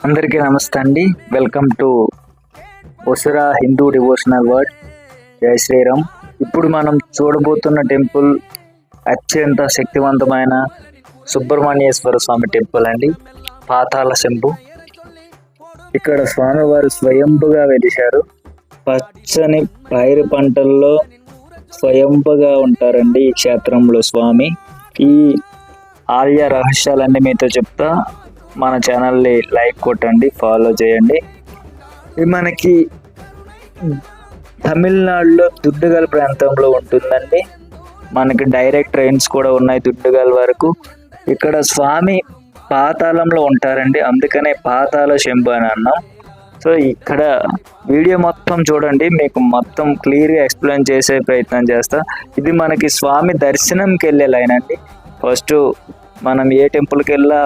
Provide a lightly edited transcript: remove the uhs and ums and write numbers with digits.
అందరికీ నమస్తే అండి. Welcome to Osura Hindu devotional word. జై శ్రీరామ్. ఇప్పుడు మనం చూడబోతున్న టెంపుల్ అత్యంత శక్తివంతమైన సుబ్రహ్మణ్యేశ్వర స్వామి టెంపుల్ అండి, పాతాళ శంభు. ఇక్కడ స్వామివారు స్వయంభుగా వెలిశారు. పచ్చని పైరు పంటల్లో స్వయంభుగా ఉంటారండి ఈ క్షేత్రంలో స్వామి. ఈ ఆలయ రహస్యాలన్నీ మీతో చెప్తా. మన ఛానల్ని లైక్ కొట్టండి, ఫాలో చేయండి. ఇది మనకి తమిళనాడులో దుడ్డుగల్ ప్రాంతంలో ఉంటుందండి. మనకి డైరెక్ట్ ట్రైన్స్ కూడా ఉన్నాయి దుడ్డుగల్ వరకు. ఇక్కడ స్వామి పాతాళంలో ఉంటారండి, అందుకనే పాతాళ శంభు అని అన్నాం. సో ఇక్కడ వీడియో మొత్తం చూడండి, మీకు మొత్తం క్లియర్గా ఎక్స్ప్లెయిన్ చేసే ప్రయత్నం చేస్తా. ఇది మనకి స్వామి దర్శనంకి వెళ్ళే లైన్ అండి. ఫస్ట్ మనం ఏ టెంపుల్కి వెళ్ళా